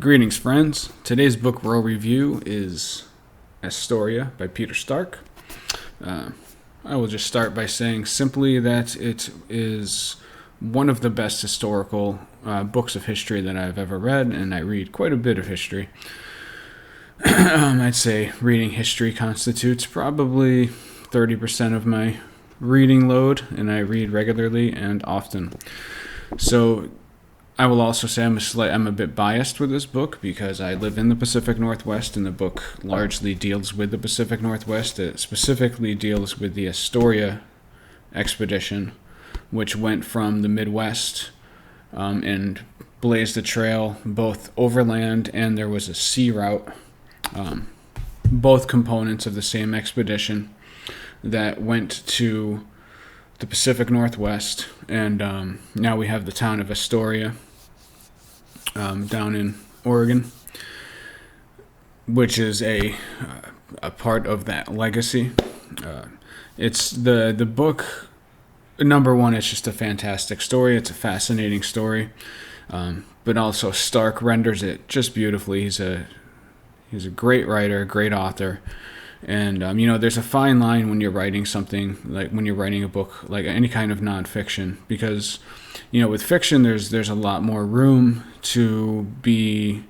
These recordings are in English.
Greetings, friends. Today's book we'll review is Astoria by Peter Stark. I will just start by saying simply that it is one of the best historical books of history that I've ever read, and I read quite a bit of history. I'd say reading history constitutes probably 30% of my reading load, and I read regularly and often. So I will also say I'm a bit biased with this book because I live in the Pacific Northwest, and the book largely deals with the Pacific Northwest. It specifically deals with the Astoria expedition, which went from the Midwest and blazed a trail both overland, and there was a sea route, both components of the same expedition that went to the Pacific Northwest. And now we have the town of Astoria down in Oregon, which is a part of that legacy. It's the book. Number one, it's just a fantastic story. It's a fascinating story, but also Stark renders it just beautifully. He's a great writer, great author. And, there's a fine line when you're writing something, like when you're writing a book, like any kind of nonfiction, because, with fiction, there's a lot more room to be,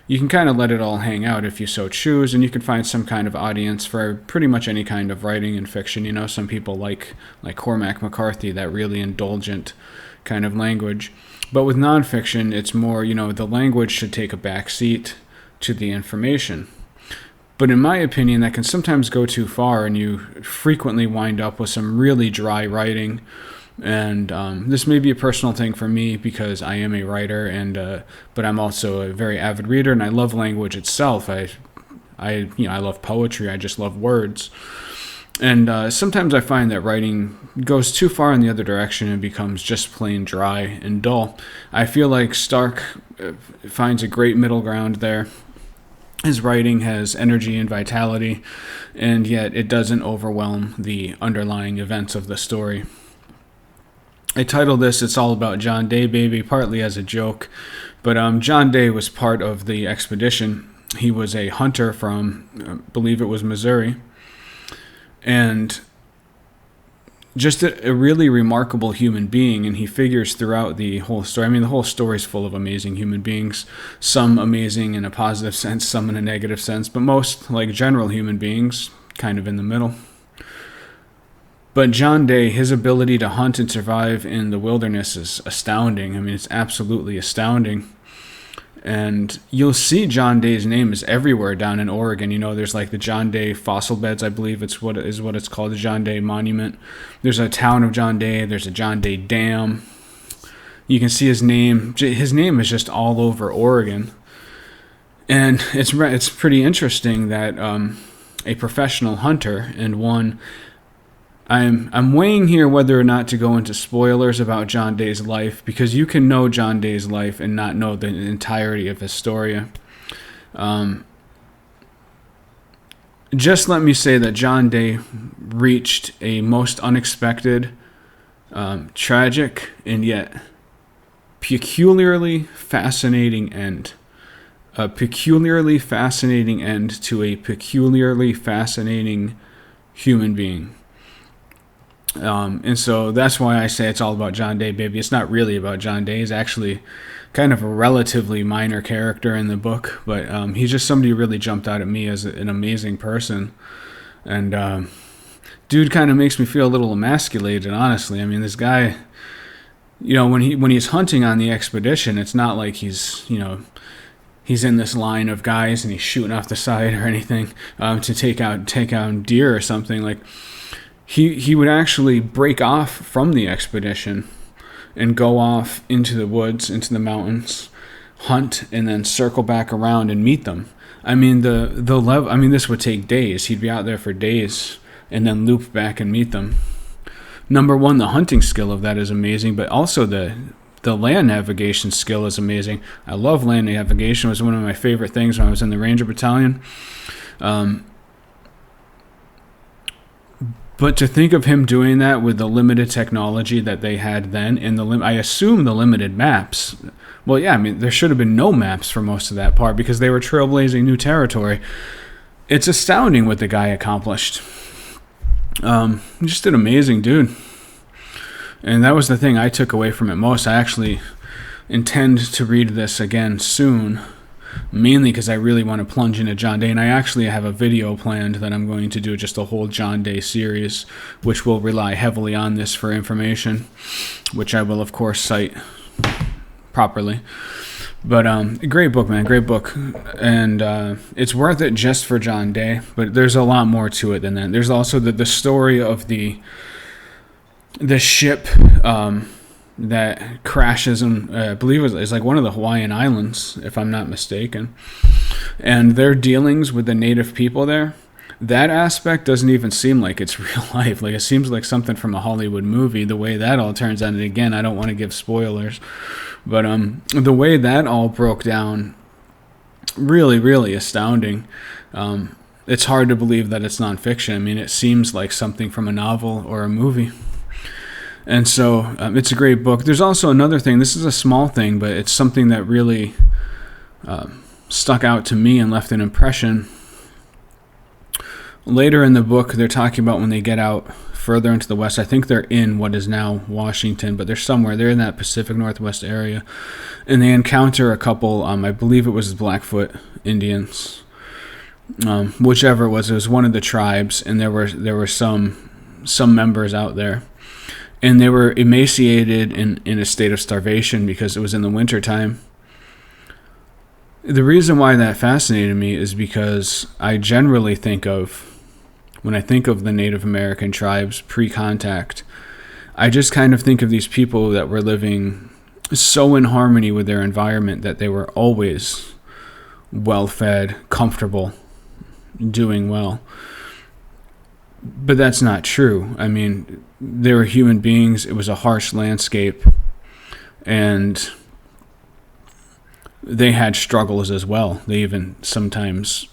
you can kind of let it all hang out if you so choose, and you can find some kind of audience for pretty much any kind of writing in fiction. Some people like Cormac McCarthy, that really indulgent kind of language. But with nonfiction, it's more, the language should take a back seat to the information. But in my opinion, that can sometimes go too far, and you frequently wind up with some really dry writing. And this may be a personal thing for me because I am a writer, but I'm also a very avid reader, and I love language itself. I love poetry. I just love words. And sometimes I find that writing goes too far in the other direction and becomes just plain dry and dull. I feel like Stark finds a great middle ground there. His writing has energy and vitality, and yet it doesn't overwhelm the underlying events of the story. I titled this, It's All About John Day, Baby, partly as a joke, but John Day was part of the expedition. He was a hunter from, I believe it was Missouri, and just a really remarkable human being, and he figures throughout the whole story. The whole story is full of amazing human beings, some amazing in a positive sense, some in a negative sense, but most, like general human beings, kind of in the middle. But John Day, his ability to hunt and survive in the wilderness is astounding. It's absolutely astounding. And you'll see John Day's name is everywhere down in Oregon. There's like the John Day fossil beds, I believe it's what it's called, the John Day Monument. There's a town of John Day. There's a John Day Dam. You can see his name. His name is just all over Oregon. And it's pretty interesting that a professional hunter, and one, I'm weighing here whether or not to go into spoilers about John Day's life, because you can know John Day's life and not know the entirety of Astoria. Just let me say that John Day reached a most unexpected, tragic, and yet peculiarly fascinating end. A peculiarly fascinating end to a peculiarly fascinating human being. And so that's why I say it's all about John Day, baby. It's not really about John Day. He's actually kind of a relatively minor character in the book, but he's just somebody who really jumped out at me as an amazing person. And dude kind of makes me feel a little emasculated, honestly. This guy, when he's hunting on the expedition, it's not like he's in this line of guys and he's shooting off the side or anything to take out deer or something. Like, He would actually break off from the expedition and go off into the woods, into the mountains, hunt, and then circle back around and meet them. The level. This would take days. He'd be out there for days and then loop back and meet them. Number one, the hunting skill of that is amazing, but also the land navigation skill is amazing. I love land navigation. It was one of my favorite things when I was in the Ranger Battalion. But to think of him doing that with the limited technology that they had then, and I assume the limited maps. Well, yeah, I mean, there should have been no maps for most of that part because they were trailblazing new territory. It's astounding what the guy accomplished. Just an amazing dude. And that was the thing I took away from it most. I actually intend to read this again soon, mainly because I really want to plunge into John Day. And I actually have a video planned that I'm going to do, just a whole John Day series, which will rely heavily on this for information, which I will, of course, cite properly. But great book, man, great book. And it's worth it just for John Day, but there's a lot more to it than that. There's also the story of the ship that crashes in, I believe it's like one of the Hawaiian Islands, if I'm not mistaken. And their dealings with the native people there, that aspect doesn't even seem like it's real life. Like, it seems like something from a Hollywood movie, the way that all turns out. And again, I don't want to give spoilers, but the way that all broke down, really, really astounding. It's hard to believe that it's nonfiction. I mean, it seems like something from a novel or a movie. And so it's a great book. There's also another thing. This is a small thing, but it's something that really stuck out to me and left an impression. Later in the book, they're talking about when they get out further into the west. I think they're in what is now Washington, but they're somewhere. They're in that Pacific Northwest area. And they encounter a couple, I believe it was Blackfoot Indians. Whichever it was one of the tribes, and there were some members out there. And they were emaciated in a state of starvation because it was in the wintertime. The reason why that fascinated me is because I generally think of, when I think of the Native American tribes pre-contact, I just kind of think of these people that were living so in harmony with their environment that they were always well-fed, comfortable, doing well. But that's not true. I mean, they were human beings. It was a harsh landscape. And they had struggles as well. They even sometimes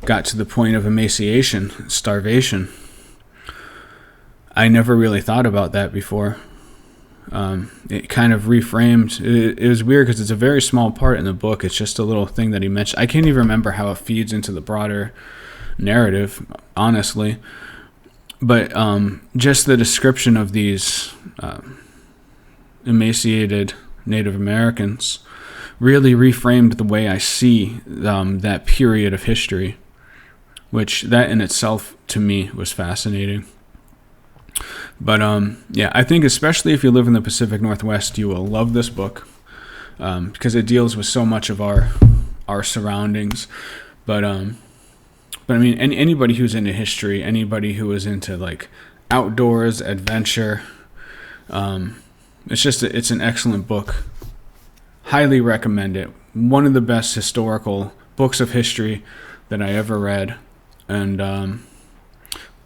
got to the point of emaciation, starvation. I never really thought about that before. It kind of reframed. It was weird because it's a very small part in the book. It's just a little thing that he mentioned. I can't even remember how it feeds into the broader narrative, honestly. But just the description of these emaciated Native Americans really reframed the way I see that period of history, which that in itself to me was fascinating. But yeah, I think especially if you live in the Pacific Northwest, you will love this book because it deals with so much of our surroundings. But I mean, anybody who's into history, anybody who is into like outdoors, adventure, it's an excellent book. Highly recommend it. One of the best historical books of history that I ever read, and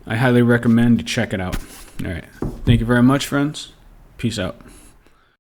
I highly recommend you check it out. All right, thank you very much, friends. Peace out.